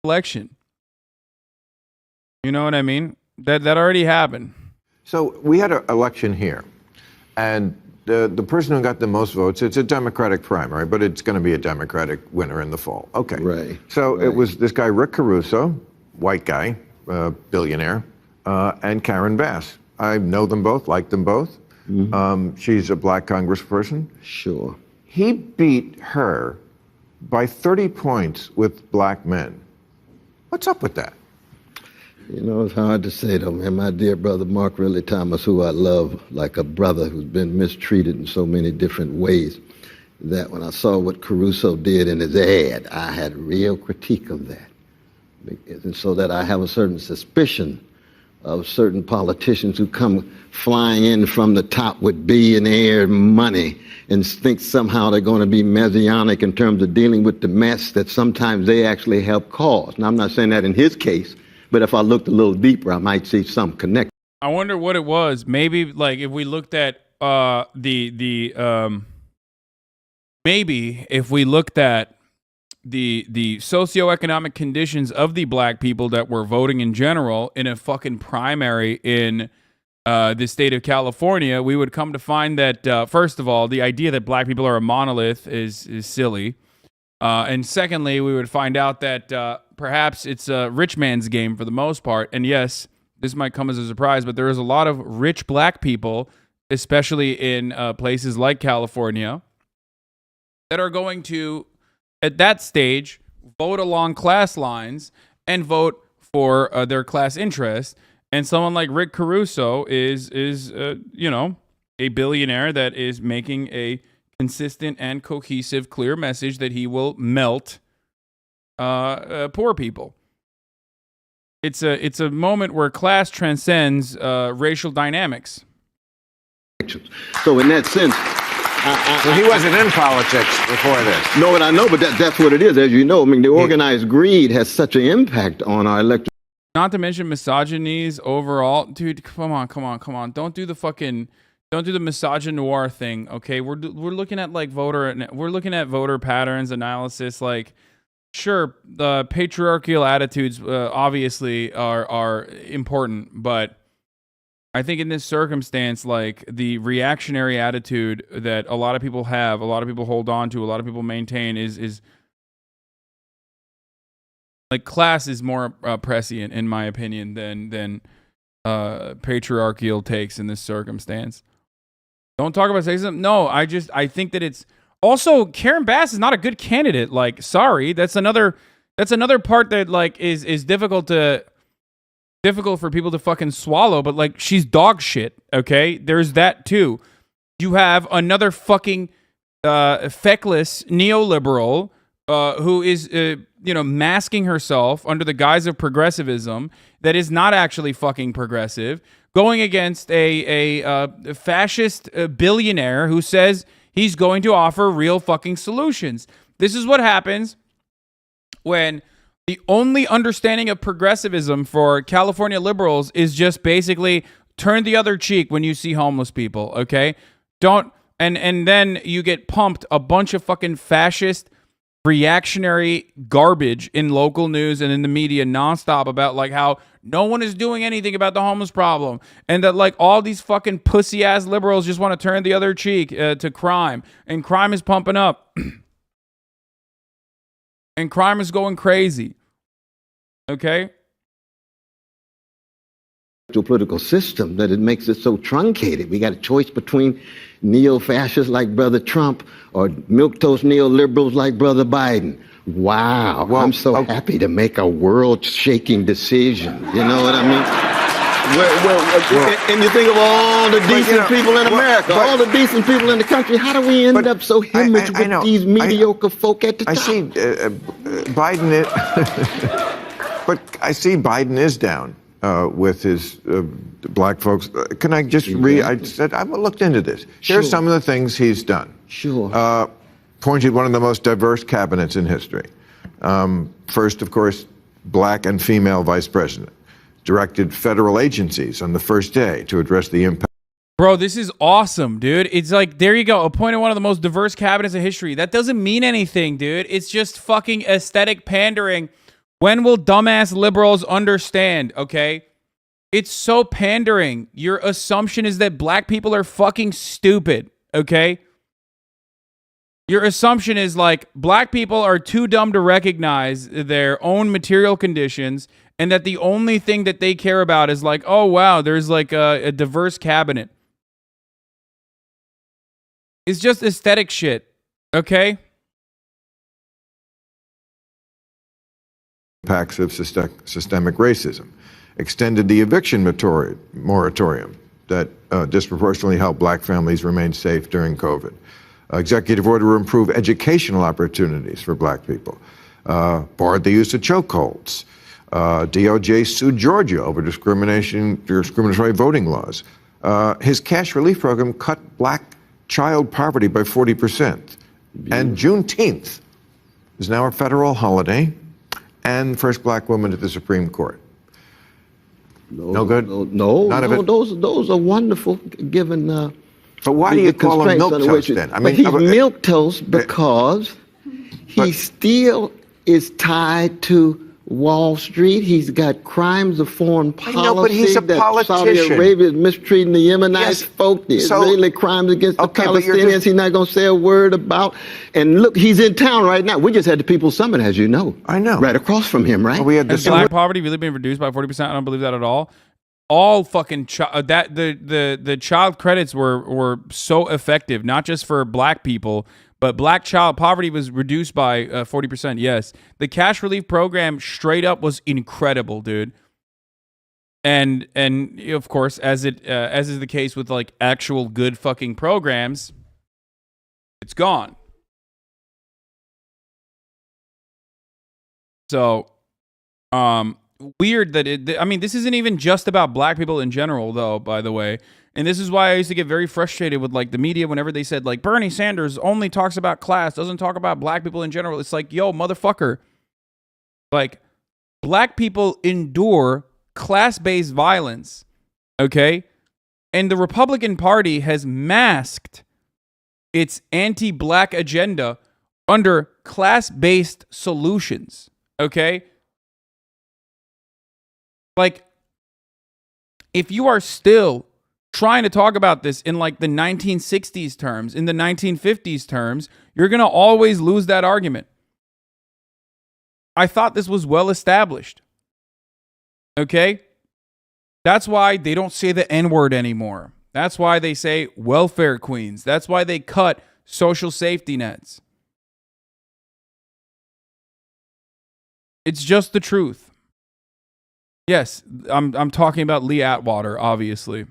election. You know what I mean? That already happened. So we had an election here, and the person who got the most votes, it's a Democratic primary, but it's going to be a Democratic winner in the fall. Okay. Right. So it was this guy, Rick Caruso, white guy, billionaire, and Karen Bass. I know them both, like them both. Mm-hmm. She's a black congressperson. Sure. He beat her by 30 points with black men. What's up with that? You know, it's hard to say, though, man. My dear brother, Mark Ridley Thomas, who I love like a brother who's been mistreated in so many different ways, that when I saw what Caruso did in his ad, I had real critique of that. And so that I have a certain suspicion of certain politicians who come flying in from the top with billionaire money and think somehow they're going to be messianic in terms of dealing with the mess that sometimes they actually help cause. Now, I'm not saying that in his case, but if I looked a little deeper, I might see some connection. I wonder what it was. Maybe like if we looked at maybe if we looked at the socioeconomic conditions of the black people that were voting in general in a fucking primary in the state of California, we would come to find that first of all, the idea that black people are a monolith is silly. And secondly, we would find out that perhaps it's a rich man's game for the most part. And yes, this might come as a surprise, but there is a lot of rich black people, especially in places like California, that are going to, at that stage, vote along class lines and vote for their class interest. And someone like Rick Caruso is you know, a billionaire that is making a consistent and cohesive, clear message that he will melt poor people. It's a moment where class transcends racial dynamics. So in that sense, So he wasn't in politics before this. No, and I know, but that's what it is. As you know, I mean, the organized greed has such an impact on our electorate. Not to mention misogynies overall. Dude, come on. Don't do the misogynoir thing, okay? We're looking at like voter patterns analysis. Like, sure, the patriarchal attitudes obviously are important, but I think in this circumstance, like the reactionary attitude that a lot of people have, a lot of people hold on to, a lot of people maintain is like class is more prescient in my opinion than patriarchal takes in this circumstance. Don't talk about sexism. No, I think that it's also Karen Bass is not a good candidate. Like, sorry, that's another part that like is difficult for people to fucking swallow, but like she's dog shit, okay? There's that too. You have another fucking feckless neoliberal who is masking herself under the guise of progressivism that is not actually fucking progressive, going against a fascist billionaire who says he's going to offer real fucking solutions. This is what happens when the only understanding of progressivism for California liberals is just basically turn the other cheek when you see homeless people, okay? And then you get pumped a bunch of fucking fascist reactionary garbage in local news and in the media nonstop about like how no one is doing anything about the homeless problem, and that like all these fucking pussy ass liberals just want to turn the other cheek to crime, and crime is pumping up and crime is going crazy. Okay. Political system that it makes it so truncated. We got a choice between neo-fascists like Brother Trump or milquetoast neoliberals like Brother Biden. Wow, well, I'm so happy to make a world-shaking decision. You know what I mean? And you think of all the decent people in America, all the decent people in the country. How do we end up so hemorrhaged with these mediocre folk at the top? I see Biden is, but I see Biden is down with his black folks. Can I just read? I said I looked into this. Here's some of the things he's done. Sure. Appointed one of the most diverse cabinets in history. First, of course, black and female vice president. Directed federal agencies on the first day to address the impact. Bro, this is awesome, dude. It's like, there you go. Appointed one of the most diverse cabinets in history. That doesn't mean anything, dude. It's just fucking aesthetic pandering When will dumbass liberals understand, okay? It's so pandering. Your assumption is that black people are fucking stupid, okay? Your assumption is like black people are too dumb to recognize their own material conditions and that the only thing that they care about is like, oh, wow, there's like a diverse cabinet. It's just aesthetic shit, okay? Impacts of systemic racism, extended the eviction moratorium that disproportionately helped black families remain safe during COVID. Executive order to improve educational opportunities for black people. Barred the use of chokeholds. DOJ sued Georgia over discriminatory voting laws. His cash relief program cut black child poverty by 40%. And Juneteenth is now a federal holiday and first black woman at the Supreme Court. No good? No, None of it? Those are wonderful given but why do you call him milquetoast then? I mean, he's milquetoast because he still is tied to Wall Street. He's got crimes of foreign policy. I know, but he's a that politician. Saudi Arabia is mistreating the Yemenites folk. The Israeli crimes against the Palestinians he's not going to say a word about. And look, he's in town right now. We just had the People's Summit, as you know. I know. Right across from him, right? Well, we had black poverty really been reduced by 40%. I don't believe that at all. All fucking the child credits were so effective, not just for black people, but black child poverty was reduced by 40%. Yes, the cash relief program straight up was incredible, dude. And of course, as is the case with like actual good fucking programs, it's gone. So, weird that I mean, this isn't even just about black people in general, though, by the way. And this is why I used to get very frustrated with like the media whenever they said like Bernie Sanders only talks about class, doesn't talk about black people in general. It's like, yo, motherfucker. Like, black people endure class-based violence, okay? And the Republican Party has masked its anti-black agenda under class-based solutions, okay? Like, if you are still trying to talk about this in like the 1960s terms, in the 1950s terms, you're going to always lose that argument. I thought this was well established. Okay? That's why they don't say the N-word anymore. That's why they say welfare queens. That's why they cut social safety nets. It's just the truth. Yes, I'm talking about Lee Atwater, obviously.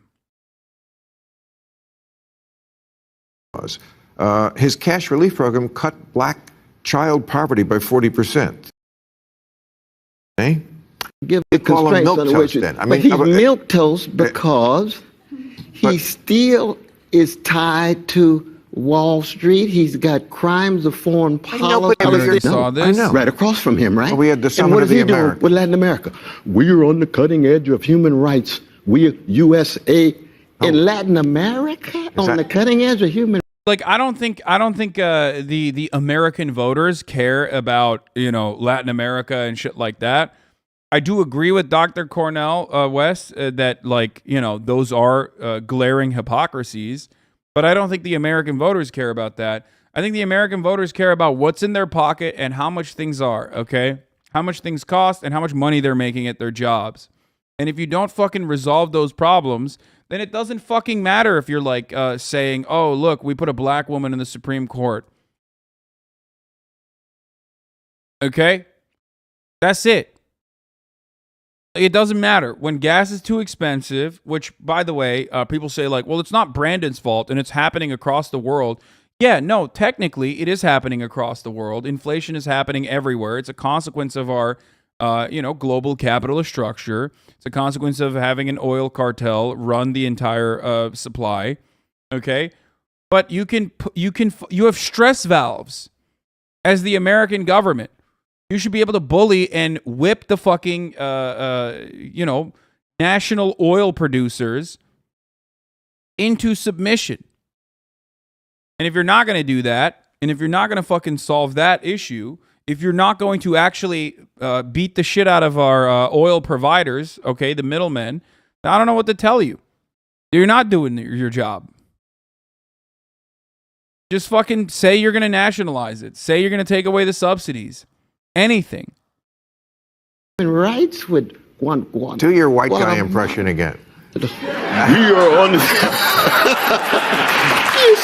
His cash relief program cut black child poverty by 40%. Eh? Give the call him constraints under which milquetoast then. I but mean, he's milquetoast because he still is tied to Wall Street. He's got crimes of foreign policy. I saw this. I know. Right across from him, right? Well, we had the Summit and what of is the he doing Americas. with Latin America? We're on the cutting edge of human rights. We're USA in Latin America on the cutting edge of human. Like, I don't think the American voters care about, you know, Latin America and shit like that. I do agree with Dr. Cornell West that, like, you know, those are glaring hypocrisies. But I don't think the American voters care about that. I think the American voters care about what's in their pocket and how much things are, okay? How much things cost and how much money they're making at their jobs. And if you don't fucking resolve those problems, then it doesn't fucking matter if you're like saying, oh, look, we put a black woman in the Supreme Court. Okay? That's it. It doesn't matter. When gas is too expensive, which, by the way, people say like, well, it's not Brandon's fault and it's happening across the world. Yeah, no, technically it is happening across the world. Inflation is happening everywhere. It's a consequence of our, global capitalist structure. It's a consequence of having an oil cartel run the entire supply. Okay? But you have stress valves as the American government. You should be able to bully and whip the fucking, national oil producers into submission. And if you're not going to do that, and if you're not going to fucking solve that issue, if you're not going to actually beat the shit out of our oil providers, okay, the middlemen, I don't know what to tell you. You're not doing your job. Just fucking say you're going to nationalize it. Say you're going to take away the subsidies. Anything. Rights with one. Do your white guy impression again. We are on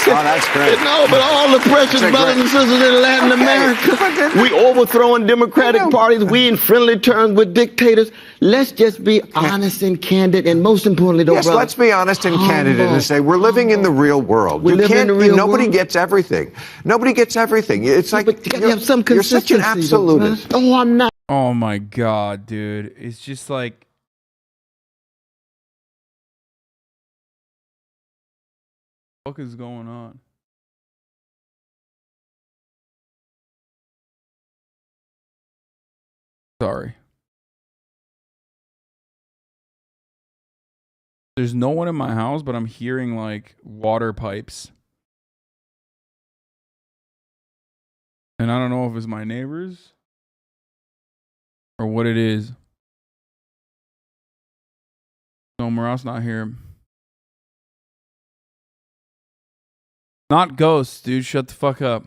Oh, that's great. No, but all the precious brothers and sisters in Latin America, we overthrowing democratic parties. We in friendly terms with dictators. Let's just be honest and candid, and most importantly, yes, let's be honest and candid and say we're living in the real world. Nobody gets everything. Nobody gets everything. It's like you're such an absolutist. Oh, I'm not. Oh my God, dude. It's just like, what is going on? Sorry. There's no one in my house, but I'm hearing like water pipes. And I don't know if it's my neighbors or what it is. No, Marat's not here. Not ghosts, dude. Shut the fuck up.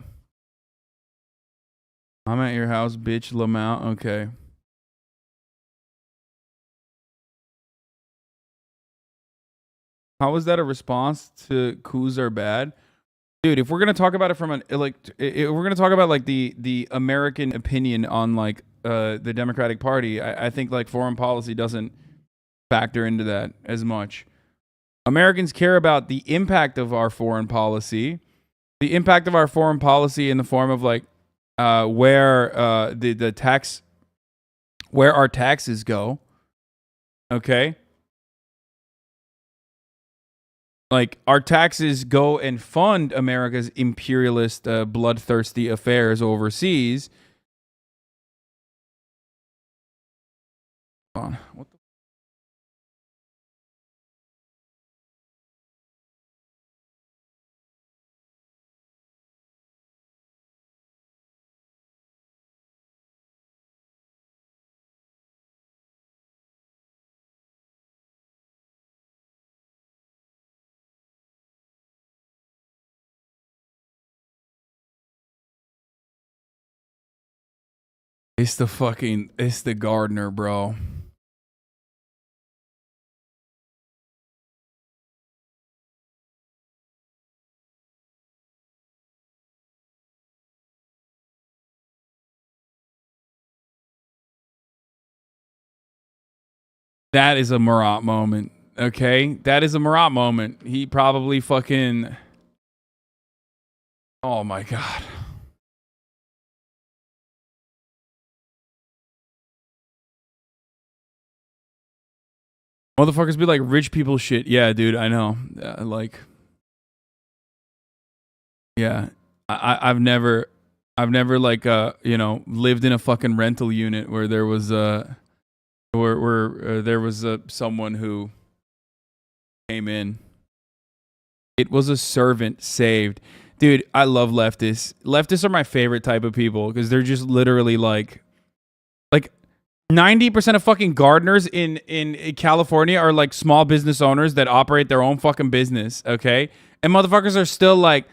I'm at your house, bitch. Lamount. Okay. How is that a response to coups are bad? Dude, if we're gonna talk about it from if we're gonna talk about like the American opinion on like the Democratic Party, I think like foreign policy doesn't factor into that as much. Americans care about the impact of our foreign policy, in the form of like where our taxes go. Okay. Like, our taxes go and fund America's imperialist, bloodthirsty affairs overseas. Hold on. What the? It's the gardener, bro. That is a Marat moment, okay? That is a Marat moment. He probably fucking... Oh my God. Motherfuckers be like rich people shit. Yeah, dude, I know. Yeah, I've never like lived in a fucking rental unit where there was someone who came in. It was a servant saved. Dude, I love leftists. Leftists are my favorite type of people because they're just literally like 90% of fucking gardeners in California are like small business owners that operate their own fucking business, okay? And motherfuckers are still like,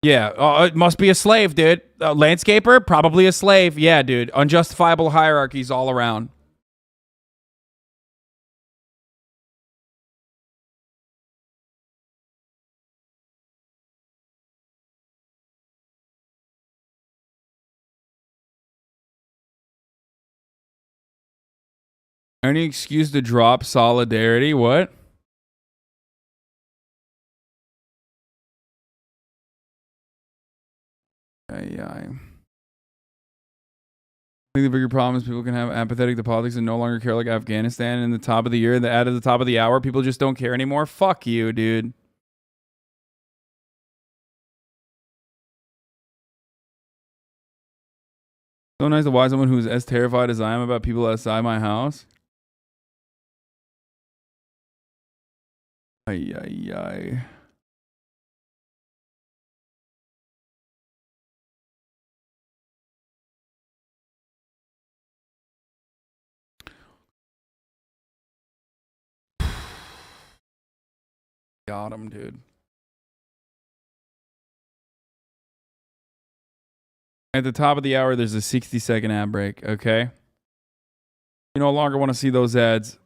yeah, it must be a slave, dude. Landscaper? Probably a slave. Yeah, dude. Unjustifiable hierarchies all around. Any excuse to drop solidarity? What? I think the bigger problem is people can have apathetic to politics and no longer care, like Afghanistan in the top of the year. At the top of the hour, people just don't care anymore. Fuck you, dude. So nice to watch someone who's as terrified as I am about people outside my house. I Got him, dude. At the top of the hour, there's a 60-second ad break, okay? You no longer want to see those ads.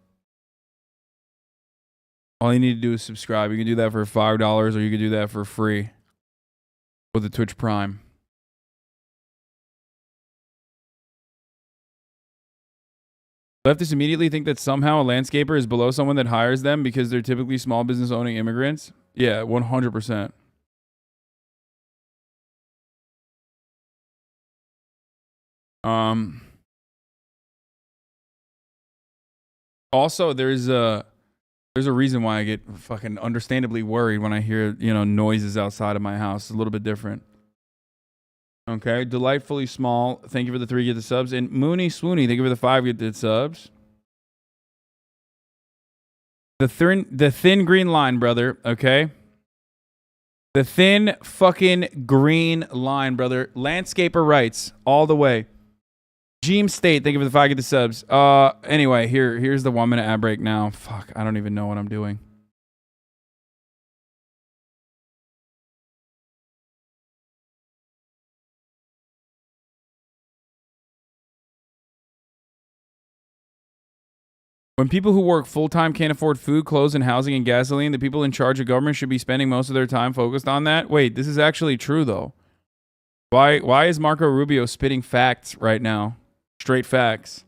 All you need to do is subscribe. You can do that for $5 or you can do that for free with the Twitch Prime. Leftists immediately think that somehow a landscaper is below someone that hires them because they're typically small business owning immigrants. Yeah, 100%. Also, there's a reason why I get fucking understandably worried when I hear, noises outside of my house. It's a little bit different. Okay, delightfully small. Thank you for the 3 gifted subs. And Mooney Swoony, thank you for the 5 gifted subs. The thin green line, brother. Okay. The thin fucking green line, brother. Landscaper rights all the way. Jeem State, thank you for the 5 gifted subs. Anyway, here's the 1 minute ad break now. Fuck, I don't even know what I'm doing. When people who work full-time can't afford food, clothes, and housing and gasoline, the people in charge of government should be spending most of their time focused on that. Wait, this is actually true, though. Why is Marco Rubio spitting facts right now? Straight facts.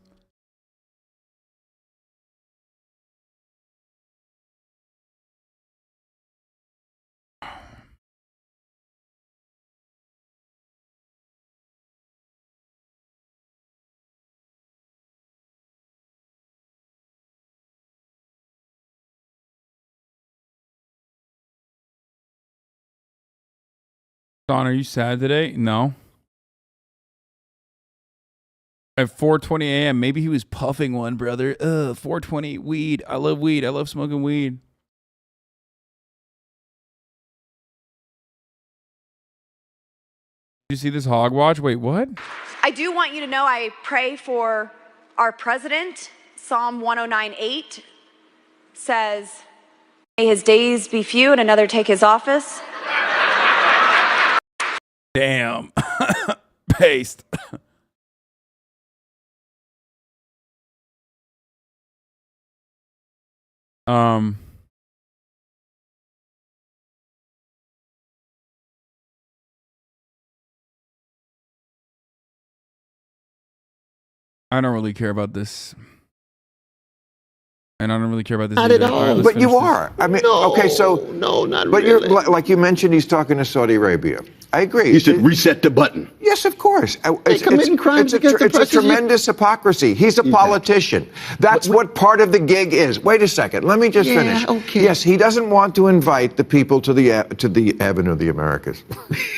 Don, are you sad today? No. At 4:20 a.m., maybe he was puffing one, brother. 4:20 weed. I love weed. I love smoking weed. Did you see this hogwatch? Wait, what? I do want you to know I pray for our president. Psalm 109:8 says, "May his days be few and another take his office." Damn. Paste. I don't really care about this. And I don't really care about this Not either. at all. All right, let's But finish you this. are. I mean, No, okay, so. no, not but really. you're like you mentioned, he's talking to Saudi Arabia. I agree. You should reset the button. Yes, of course. committing crimes against the It's a president. tremendous hypocrisy. He's a politician. That's what part of the gig is. Wait a second. Let me just finish. Okay. Yes, he doesn't want to invite the people to the Avenue of the Americas.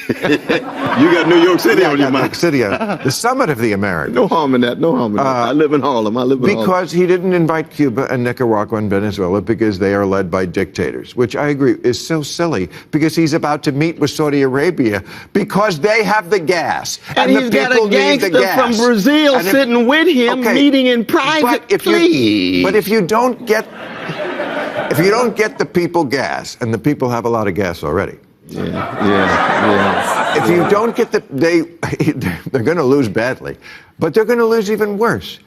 You got New York City on your New York mind. City, the summit of the Americas. No harm in that. No harm in that. I live in Harlem. Because he didn't invite Cuba and Nicaragua and Venezuela because they are led by dictators, which I agree is so silly because he's about to meet with Saudi Arabia because they have the gas. And the he's got people a need the gangster gas. from Brazil And if- sitting with him, Okay, meeting in private. But if you don't get the people gas, and the people have a lot of gas already. Yeah. If you don't get they're going to lose badly, but they're going to lose even worse.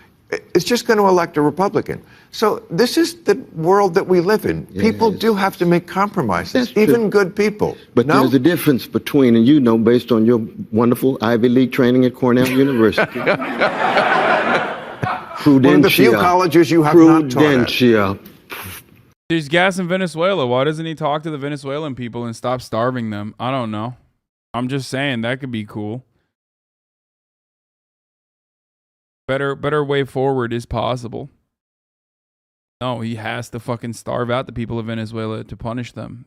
It's just going to elect a Republican. So this is the world that we live in. People do have to make compromises, That's true. even good people. But no? there's a difference between, and based on your wonderful Ivy League training at Cornell University. One of the few colleges you have not taught at. Prudentia. There's gas in Venezuela. Why doesn't he talk to the Venezuelan people and stop starving them? I don't know. I'm just saying that could be cool. Better way forward is possible. No, he has to fucking starve out the people of Venezuela to punish them,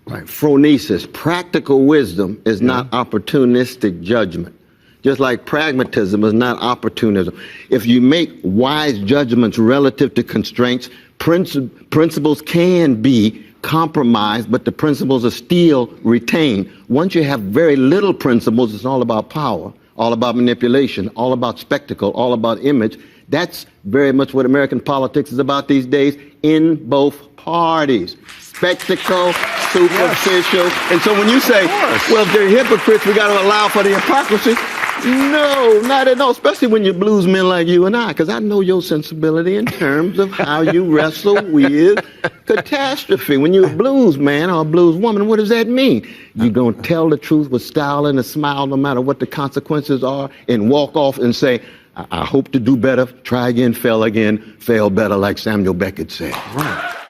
Right. Phronesis, practical wisdom is not opportunistic judgment. Just like pragmatism is not opportunism. If you make wise judgments relative to constraints, principles can be compromised, but the principles are still retained. Once you have very little principles, it's all about power. all about manipulation, all about spectacle, all about image. That's very much what American politics is about these days in both parties. Spectacle, superficial. Yes. And so when you say, well, if they're hypocrites, we got to allow for the hypocrisy. No, not at all, especially when you're blues men like you and I, because I know your sensibility in terms of how you wrestle with catastrophe. When you're a blues man or a blues woman, what does that mean? You're going to tell the truth with style and a smile no matter what the consequences are and walk off and say, I hope to do better, try again, fail better, like Samuel Beckett said. Right.